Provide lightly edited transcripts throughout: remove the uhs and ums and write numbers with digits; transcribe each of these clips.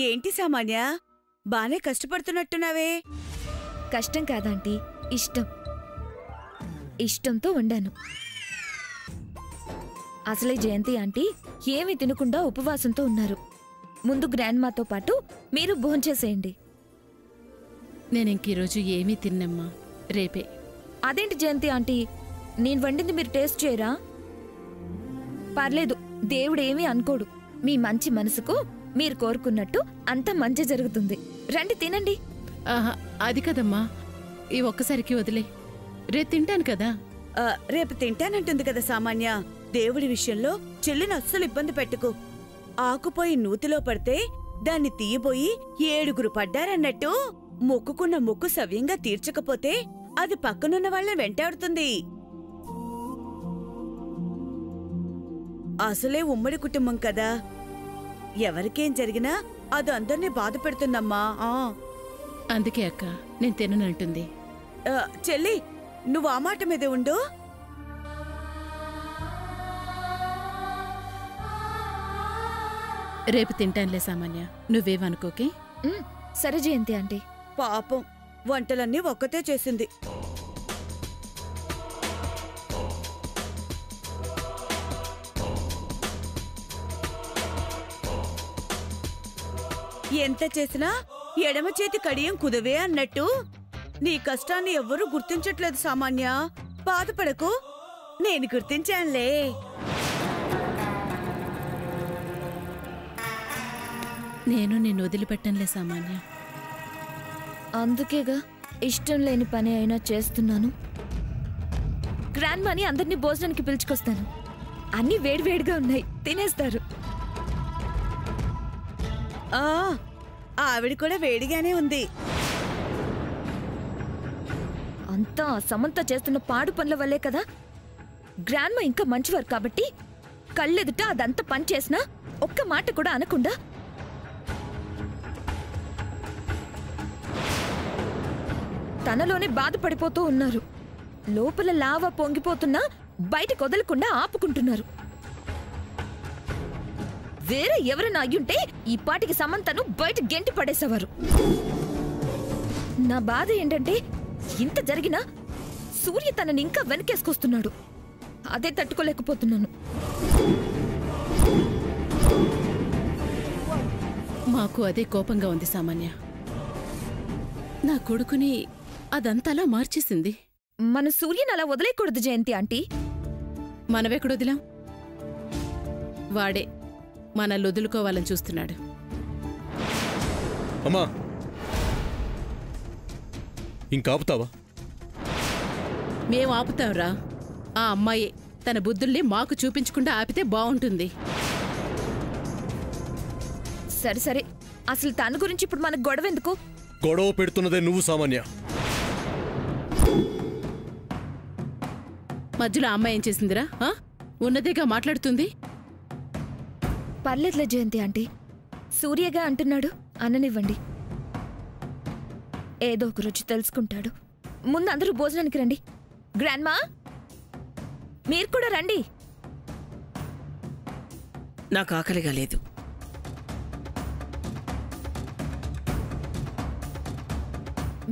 ఏంటి సామాన్య, బానే కష్టపడుతున్నట్టున్నావే? కష్టం కాదంటీ, ఇష్టం. ఇష్టంతో వండాను. అసలే జయంతి ఆంటీ ఏమీ తినకుండా ఉపవాసంతో ఉన్నారు. ముందు గ్రాండ్మాతో పాటు మీరు భోంచేసేయండి. నేనింకీరోజు ఏమీ తిన్నమ్మా, రేపే. అదేంటి జయంతి ఆంటీ, నేను వండింది మీరు టేస్ట్ చేయరా? పర్లేదు, దేవుడేమీ అనుకోడు. మీ మంచి మనసుకు మీరు కోరుకున్నట్టు అంత మంచి జరుగుతుంది. రండి తినండి. ఆహా, అది కదమ్మా, ఈ ఒక్కసారికి వదిలే, రేపు తింటాను కదా. రేపు తింటానంటుంది కదా సామాన్య. దేవుడి విషయంలో చెల్లిని అస్సలు ఇబ్బంది పెట్టుకు. ఆకుపోయి నూతిలో పడితే దాన్ని తీయబోయి 7 పడ్డారన్నట్టు మొక్కుకున్న మొక్కు సవ్యంగా తీర్చకపోతే అది పక్కనున్న వాళ్ళని వెంటాడుతుంది. అసలే ఉమ్మడి కుటుంబం కదా, ఎవరికేం జరిగినా అది అందర్నీ బాధ పెడుతుందమ్మా. అందుకే అక్క నేను తిననంటుంది. చెల్లి, నువ్వు ఆ మాట మీదే ఉండు. రేపు తింటానులే సామాన్య, నువ్వేమనుకోకే. సరే జయంతి ఆంటీ. పాపం, వంటలన్నీ ఒక్కతే చేసింది. ఎంత చేసినా ఎడమ చేతి కడియం కుదవే అన్నట్టు నీ కష్టాన్ని ఎవ్వరూ గుర్తించట్లేదు సామాన్య. బాధపడకు, నేను గుర్తించానులే. నేను నిన్ను వదిలిపెట్టనులే సామాన్య. అందుకేగా ఇష్టం లేని పని అయినా చేస్తున్నాను. గ్రాండ్మాని అందరినీ భోజనానికి పిలుచుకొస్తాను. అన్నీ వేడివేడిగా ఉన్నాయి, తినేస్తారు. ఆవిడ కూడా వేడిగానే ఉంది. అంతా సమంత చేస్తున్న పాడు పనుల వల్లే కదా. గ్రాండ్మా ఇంకా మంచివారు కాబట్టి కళ్ళెదుట అదంతా పని చేసినా ఒక్క మాట కూడా అనకుండా తనలోనే బాధపడిపోతూ ఉన్నారు. లోపల లావా పొంగిపోతున్నా బయట కొదలకుండా ఆపుకుంటున్నారు. వేరే ఎవరైనా అయ్యుంటే ఈ పాటికి సమంతను బయట గెంటి పడేసేవారు. నా బాధ ఏంటంటే ఇంత జరిగినా సూర్య తనని ఇంకా వెనకేసుకొస్తున్నాడు. అదే తట్టుకోలేకపోతున్నాను. మాకు అదే కోపంగా ఉంది సామాన్య. నా కొడుకుని అదంతలా మార్చేసింది. మన సూర్యని అలా వదిలేయకూడదు జయంతి ఆంటీ. మనవెక్కడొదిలాం? వాడే మనల్ని వదులుకోవాలని చూస్తున్నాడు. అమ్మా, ఇంకాపుతావా? మేం ఆపుతాంరా. ఆ అమ్మాయే తన బుద్ధుల్ని మాకు చూపించకుండా ఆపితే బావుంటుంది. సరే సరే, అసలు తన గురించి ఇప్పుడు మనకు గొడవ ఎందుకు? గొడవ పెడుతున్నదే నువ్వు సామాన్య. మధ్యలో అమ్మాయి ఏం చేసిందిరా? ఉన్నదేగా మాట్లాడుతుంది. పర్లేదులే జయంతి ఆంటీ, సూర్యగా అంటున్నాడు, అననివ్వండి. ఏదో ఒక రుచి తెలుసుకుంటాడు. ముందు అందరూ భోజనానికి రండి. గ్రాండ్మా, మీరు కూడా రండి. నాకు ఆకలిగా లేదు.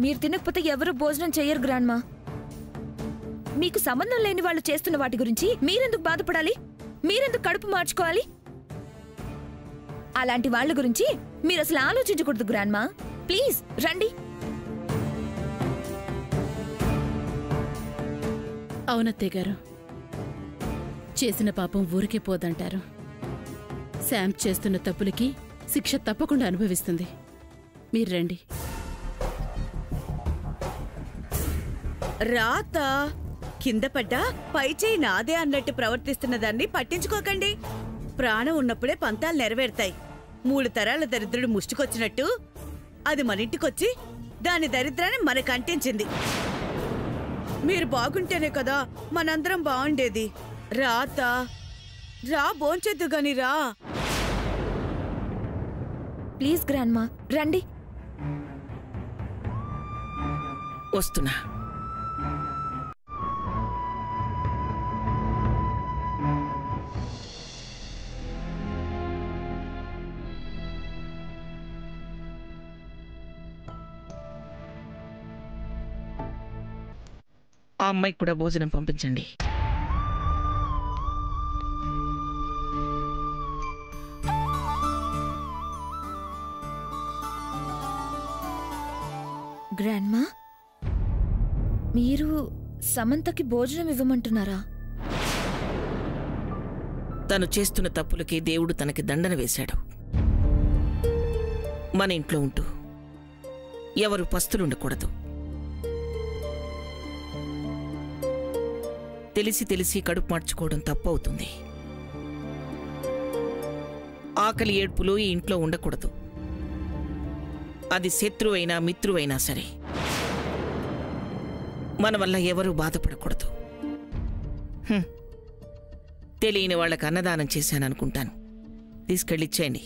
మీరు తినకపోతే ఎవరు భోజనం చెయ్యరు గ్రాండ్మా. మీకు సంబంధం లేని వాళ్ళు చేస్తున్న వాటి గురించి మీరెందుకు బాధపడాలి? మీరెందుకు కడుపు మార్చుకోవాలి? అలాంటి వాళ్ళ గురించి మీరు అసలు ఆలోచించకూడదు గ్రాండ్మా. ప్లీజ్ రండి. అవునత్తయ్య గారు, చేసిన పాపం ఊరికే పోదంటారు. శామ్ చేస్తున్న తప్పులకి శిక్ష తప్పకుండా అనుభవిస్తుంది. మీరు రండి. రాత కింద పడ్డా పై చేయి నాదే అన్నట్టు ప్రవర్తిస్తున్న దాన్ని పట్టించుకోకండి. ప్రాణం ఉన్నప్పుడే పంతాలు నెరవేరుతాయి. 3 తరాల దరిద్రుడు ముష్టికొచ్చినట్టు అది మనింటికొచ్చి దాని దరిద్రాన్ని మనకంటించింది. మీరు బాగుంటేనే కదా మనందరం బాగుండేది. రాత రా, భోంచెద్దు గాని రా. ప్లీజ్ గ్రాండ్మా రండి. వస్తున్నా. ఆ అమ్మాయికి కూడా భోజనం పంపించండి. గ్రాండ్మా, మీరు సమంతకి భోజనం ఇవ్వమంటున్నారా? తను చేస్తున్న తప్పులకి దేవుడు తనకి దండన వేశాడు. మన ఇంట్లో ఉంటూ ఎవరు పస్తులుండకూడదు. తెలిసి తెలిసి కడుపు మార్చుకోవడం తప్పవుతుంది. ఆకలి ఏడ్పులు ఈ ఇంట్లో ఉండకూడదు. అది శత్రువైనా మిత్రువైనా సరే మన వల్ల ఎవరూ బాధపడకూడదు. తెలియని వాళ్ళకి అన్నదానం చేశాననుకుంటాను. తీసుకెళ్ళిచ్చేయండి.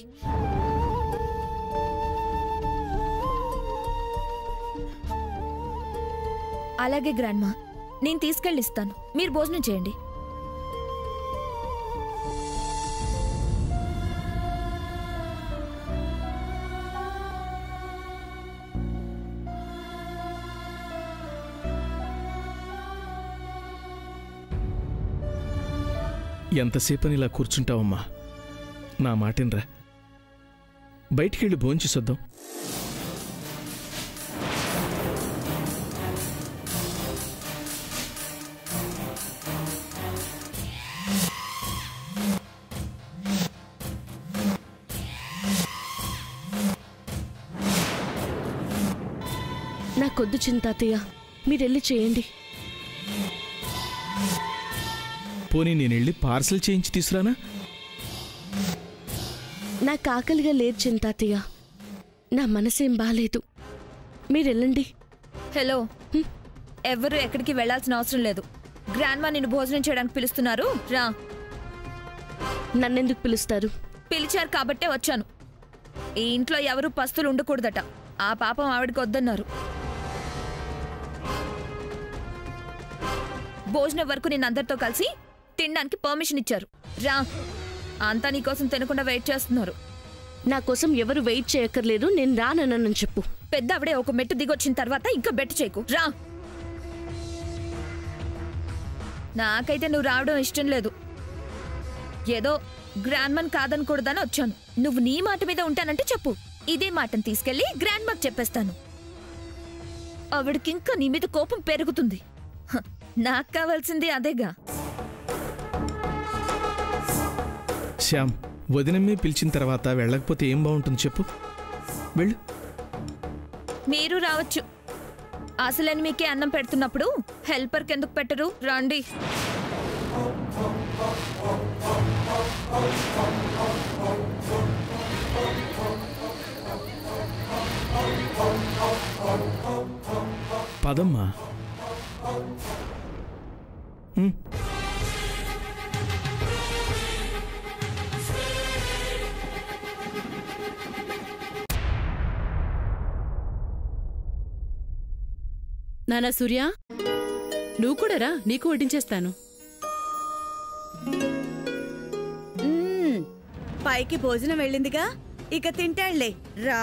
అలాగే గ్రాండ్మా, నేను తీసుకెళ్ళిస్తాను. మీరు భోజనం చేయండి. ఎంతసేపని ఇలా కూర్చుంటావమ్మా? నా మాటినరా, బయటికెళ్ళి భోంచేసొద్దాం. నాకొద్దు చింతాతయ్య, మీరెళ్ళి చేయండి. పోనీ నేనెళ్ళి పార్సల్ చేయించి తీసురానా? నాకు ఆకలిగా లేదు చింతాతయ్య, నా మనసేం బాలేదు. మీరెళ్ళండి. హలో, ఎవరు ఎక్కడికి వెళ్లాల్సిన అవసరం లేదు. గ్రాండ్మా నిన్ను భోజనం చేయడానికి పిలుస్తున్నారు, రా. నన్నెందుకు పిలుస్తారు? పిలిచారు కాబట్టే వచ్చాను. ఈ ఇంట్లో ఎవరు పస్తులు ఉండకూడదట. ఆ పాపం ఆవిడకి వద్దన్నారు. భోజనం వరకు నిన్నందరితో కలిసి తినడానికి పర్మిషన్ ఇచ్చారు, రా. అంతా నీకోసం తినకుండా వెయిట్ చేస్తున్నారు. నా కోసం ఎవరు వెయిట్ చేయక్కర్లేదు. నేను రానని చెప్పు. పెద్ద ఆవిడే ఒక మెట్టు దిగొచ్చిన తర్వాత ఇంకా బెట్టు చేయకు, రా. నాకైతే నువ్వు రావడం ఇష్టం లేదు. ఏదో గ్రాండ్మన్ కాదనకూడదని వచ్చాను. నువ్వు నీ మాట మీద ఉంటానంటే చెప్పు. ఇదే మాటను తీసుకెళ్లి గ్రాండ్మాకి చెప్పేస్తాను. ఆవిడకింకా నీ మీద కోపం పెరుగుతుంది. నాకు కావాల్సింది అదేగా. శ్యామ్, వదినమ్మే పిలిచిన తర్వాత వెళ్ళకపోతే ఏం బాగుంటుంది చెప్పు? వెళ్ళు. మీరు రావచ్చు. అసలని మీకే అన్నం పెడుతున్నప్పుడు హెల్పర్కి ఎందుకు పెట్టరు? రండి. పదమ్మా. నానా సూర్య, నువ్వు కూడా రా, నీకు వడ్డించేస్తాను. పైకి భోజనం వెళ్ళిందిగా, ఇక తింటాళ్లే, రా.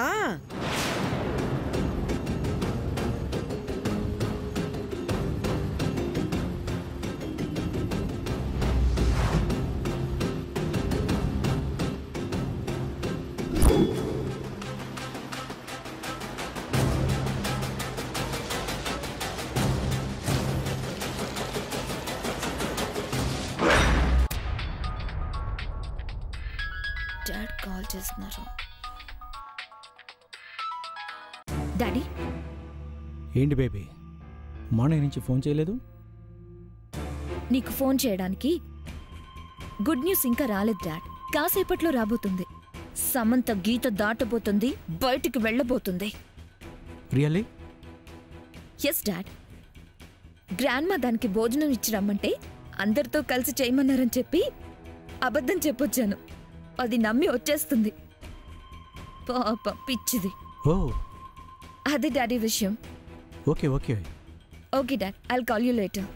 డాడ్ కాల్ చేస్తున్నారు. డాడీ, ఏంటి బేబీ, మార్నింగ్ నుంచి ఫోన్ చేయలేదు? నీకు ఫోన్ చేయడానికి గుడ్ న్యూస్ ఇంకా రాలేదు డాడ్. కాసేపట్లో రాబోతుంది. సమంత గీత దాటబోతుంది, బయటికి వెళ్ళబోతుంది. రియల్లీ? Yes dad. గ్రాండ్మా దానికి భోజనం ఇచ్చి రమ్మంటే అందరితో కలిసి చేయమన్నారని చెప్పి అబద్ధం చెప్పొచ్చాను. అది నమ్మి వచ్చేస్తుంది. పాప పిచ్చిది. ఓ, అదే డాడీ విషయం. Okay okay. Okay dad, I'll call you later.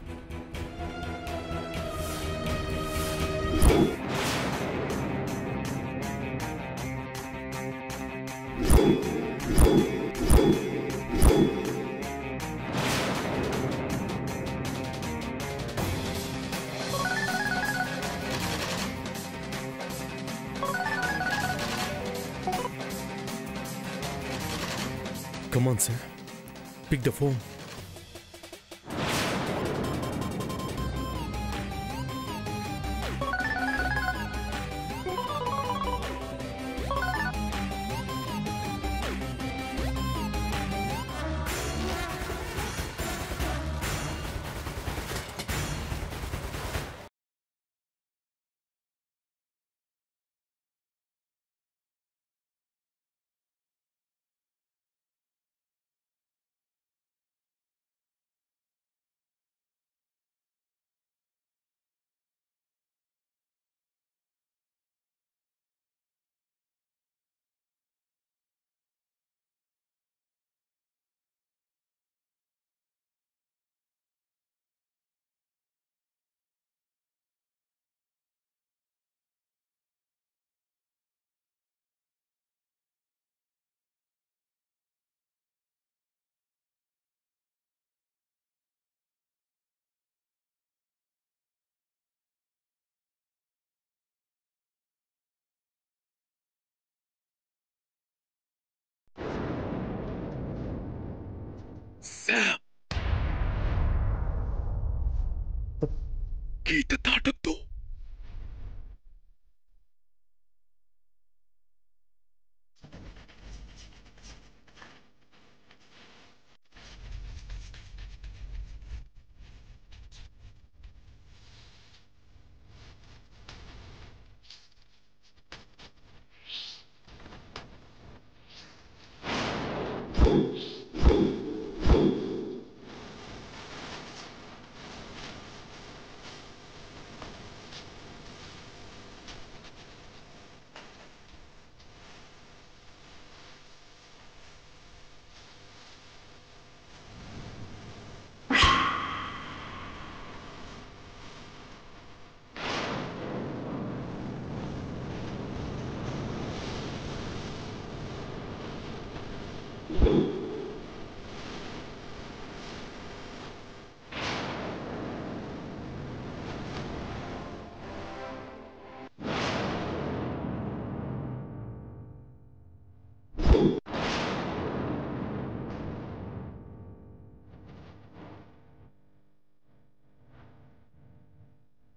Come on, Sam. Pick the phone. Sam! గీత దాటొద్దు.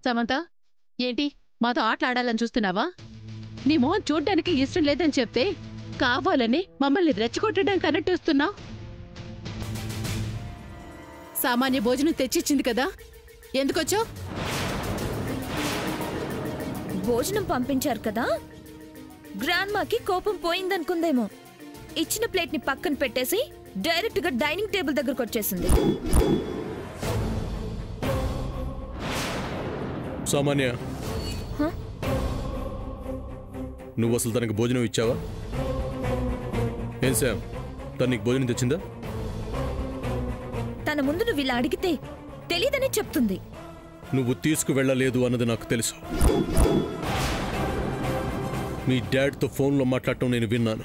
సమంత, ఏంటి మాతో ఆటలాడాలని చూస్తున్నావా? నీ మొహం చూడ్డానికి ఇష్టం లేదని చెప్తే కావాలని మమ్మల్ని రెచ్చగొట్టడానికి అన్నట్టుస్తున్నావు. సామాన్య భోజనం తెచ్చిచ్చింది కదా, ఎందుకొచ్చావు? భోజనం పంపించారు కదా, గ్రాండ్మాకి కోపం పోయిందనుకుందేమో. ఇచ్చిన ప్లేట్ ని పక్కన పెట్టేసి డైరెక్ట్ గా డైనింగ్ టేబుల్ దగ్గరకు వచ్చేసింది. సామాన్య, నువ్వు అసలు తనకి భోజనం ఇచ్చావా? ఏం శామ్, తను నీకు భోజనం తెచ్చిందా? తన ముందు నువ్వు ఇలా అడిగితే తెలీదని చెప్తుంది. నువ్వు తీసుకువెళ్ళలేదు అన్నది నాకు తెలుసు. మీ డాడ్తో ఫోన్లో మాట్లాడటం నేను విన్నాను.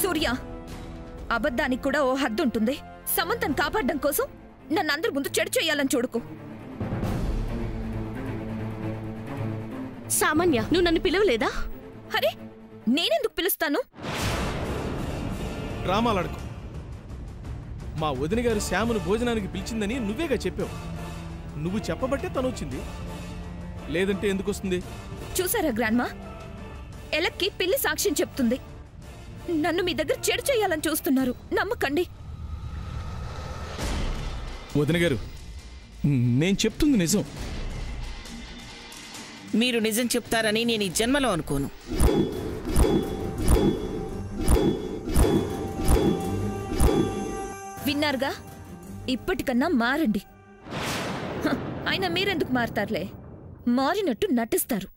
సూర్య, అబద్ధానికి కూడా ఓ హద్దు ఉంటుంది. సమంతను కాపాడడం కోసం నన్ను అందరి ముందు చెడు చేయాలని చూడుకో. సామాన్య, నువ్వు నన్ను పిలవలేదా? అరే, నేనెందుకు పిలుస్తాను? డ్రామాలాడుకో. మా వదిన గారు శ్యామును భోజనానికి పిలిచిందని నువ్వేగా చెప్పావు. నువ్వు చెప్పబట్టే తను వచ్చింది, లేదంటే ఎందుకు వస్తుంది? చూసారా గ్రాండ్మా, ఎలక్కి పిల్లి సాక్ష్యం చెప్తుంది. నన్ను మీ దగ్గర చెడు చేయాలని చూస్తున్నారు, నమ్మకండి. వదిన గారు, నేను చెప్తుంది నిజం. మీరు నిజం చెప్తారని నేను ఈ జన్మలో అనుకోను. విన్నారుగా, ఇప్పటికన్నా మారండి. అయినా మీరెందుకు మారతారులే, మారినట్టు నటిస్తారు.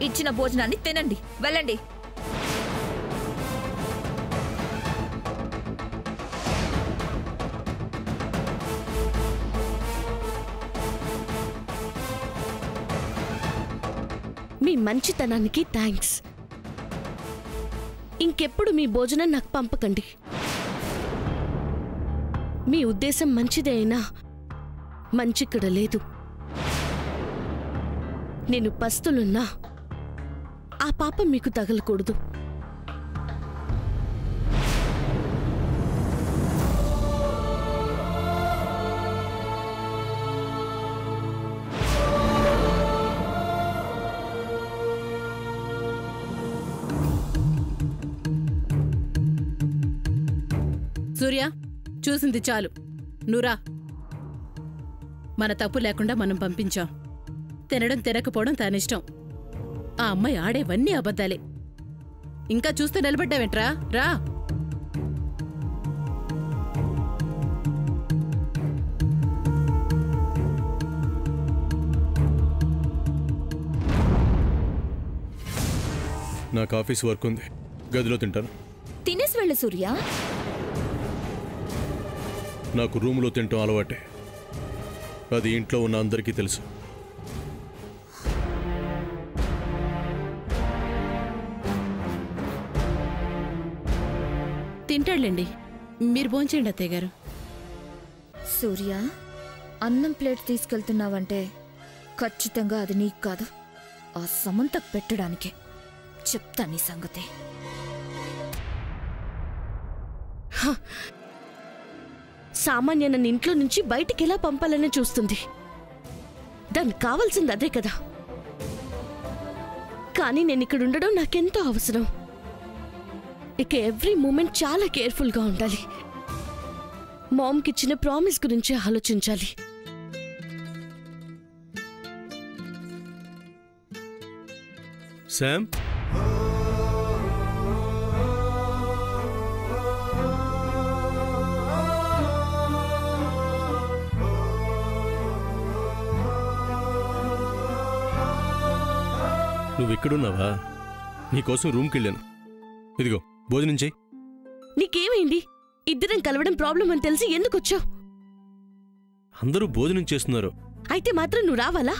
ఇచ్చిన భోజనాన్ని తినండి, వెళ్ళండి. మీ మంచితనానికి థ్యాంక్స్. ఇంకెప్పుడు మీ భోజనం నాకు పంపకండి. మీ ఉద్దేశం మంచిదే అయినా మంచిక్కడ లేదు. నేను పస్తులున్నా ఆ పాపం మీకు తగలకూడదు. సూర్య, చూసింది చాలు, నువ్వురా. మన తప్పు లేకుండా మనం పంపించాం. తినడం తినకపోవడం తనిష్టం. ఆ అమ్మాయి ఆడేవన్నీ అబద్ధాలే. ఇంకా చూస్తే నిలబడ్డావేంట్రా? రా. నాకు ఆఫీస్ వర్క్ ఉంది, గదిలో తింటాను. తినేసి వెళ్ళు సూర్య. నాకు రూములో తింటాం అలవాటే. అది ఇంట్లో ఉన్న అందరికీ తెలుసు. తింటాడులేండి, మీరు భోంచేయండి అత్తయ్య గారు. సూర్య, అన్నం ప్లేట్ తీసుకెళ్తున్నావంటే ఖచ్చితంగా అది నీకు కాదు, ఆ సమంతకు పెట్టడానికే. చెప్తా నీ సంగతి. సామాన్య నన్ను ఇంట్లో నుంచి బయటికి ఎలా పంపాలని చూస్తుంది. దానికి కావాల్సింది అదే కదా. కానీ నేను ఇక్కడ ఉండడం నాకెంతో అవసరం. ఇక ఎవ్రీ మూమెంట్ చాలా కేర్ఫుల్గా ఉండాలి. మామ్కి ఇచ్చిన ప్రామిస్ గురించి ఆలోచించాలి. శామ్, నువ్వు ఇక్కడున్నావా? నీకోసం రూమ్కి వెళ్ళాను. ఇదిగో భోజనం చెయ్యి. నీకేమైంది? ఇద్దరం కలవడం ప్రాబ్లం అని తెలిసి ఎందుకు వచ్చావు? అందరూ భోజనం చేస్తున్నారు. అయితే మాత్రం నువ్వు రావాలా?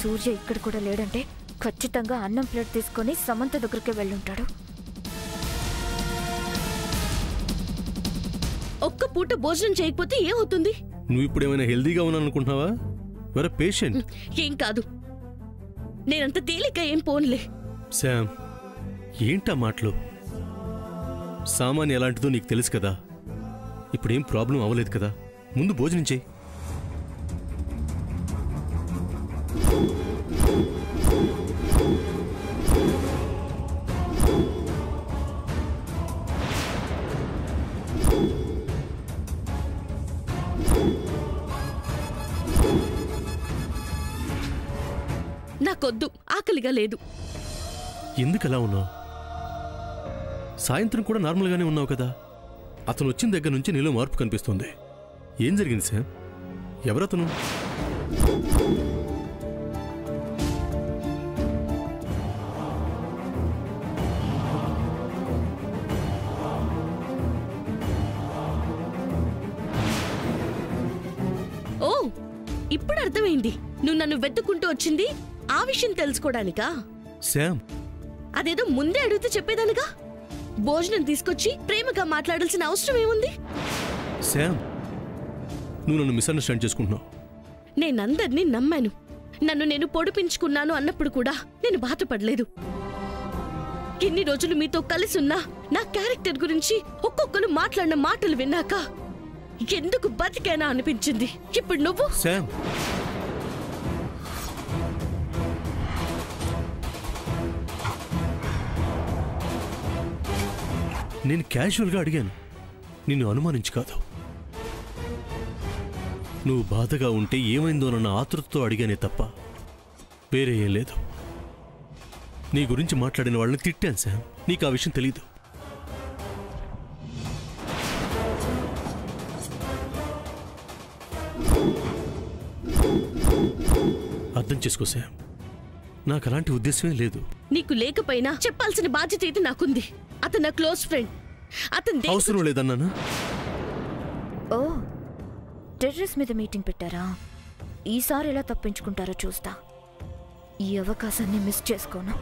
సూర్య ఇక్కడ కూడా లేడంటే ఖచ్చితంగా అన్నం ప్లేట్ తీసుకొని సమంత దగ్గరికి వెళ్ళుంటాడు. ఒక్క పూట భోజనం చేయకపోతే ఏమవుతుంది? నువ్వు ఇప్పుడు ఏమైనా హెల్దీగా ఉన్నాను అనుకుంటున్నావా? వేరే పేషెంట్. ఏం కాదు, నేనంత తేలిక ఏం పోన్లే. శామ్, ఏంటా మాటలు? సామాన్య ఎలాంటిదో నీకు తెలుసు కదా. ఇప్పుడేం ప్రాబ్లం అవ్వలేదు కదా. ముందు భోజనం చెయ్యి. నాకొద్దు, ఆకలిగా లేదు. ఎందుకలా ఉన్నావు? సాయంత్రం కూడా నార్మల్గానే ఉన్నావు కదా. అతను వచ్చిన దగ్గర నుంచి నీలో మార్పు కనిపిస్తుంది. ఏం జరిగింది శామ్? ఎవరతను? ఓ, ఇప్పుడు అర్థమైంది. నువ్వు నన్ను వెతుక్కుంటూ వచ్చింది ఆ విషయం తెలుసుకోవడానికా? శామ్, అదేదో ముందే అడిగితే చెప్పేదానిగా. భోజనం తీసుకొచ్చి ప్రేమగా మాట్లాడాల్సిన అవసరం ఏముంది? శామ్, నువ్వు నన్ను మిస్అండర్స్టాండ్ చేసుకుంటున్నావు. నేనందరినీ నమ్మాను. నన్ను నేను పొడిపించుకున్నాను అన్నప్పుడు కూడా నేను బాధపడలేదు. ఎన్ని రోజులు మీతో కలిసున్నా నా క్యారెక్టర్ గురించి ఒక్కొక్కరు మాట్లాడిన మాటలు విన్నాక ఎందుకు బతికేనా అనిపించింది. ఇప్పుడు నువ్వు శామ్, నేను క్యాజువల్గా అడిగాను, నిన్ను అనుమానించి కాదు. నువ్వు బాధగా ఉంటే ఏమైందోనన్న ఆతృతతో అడిగానే తప్ప వేరే ఏం లేదు. నీ గురించి మాట్లాడిన వాళ్ళని తిట్టాను శామ్. నీకు ఆ విషయం తెలీదు. అర్థం చేసుకో శామ్, నాకు అలాంటి ఉద్దేశమే లేదు. నీకు లేకపోయినా చెప్పాల్సిన బాధ్యత అయితే నాకుంది. అతను నా క్లోజ్ ఫ్రెండ్. అతను అవసరం లేదన్నానా? ఓ టెర్రస్ మీద మీటింగ్ పెట్టారా? ఈసారి ఎలా తప్పించుకుంటారో చూస్తా. ఈ అవకాశాన్ని మిస్ చేసుకోను.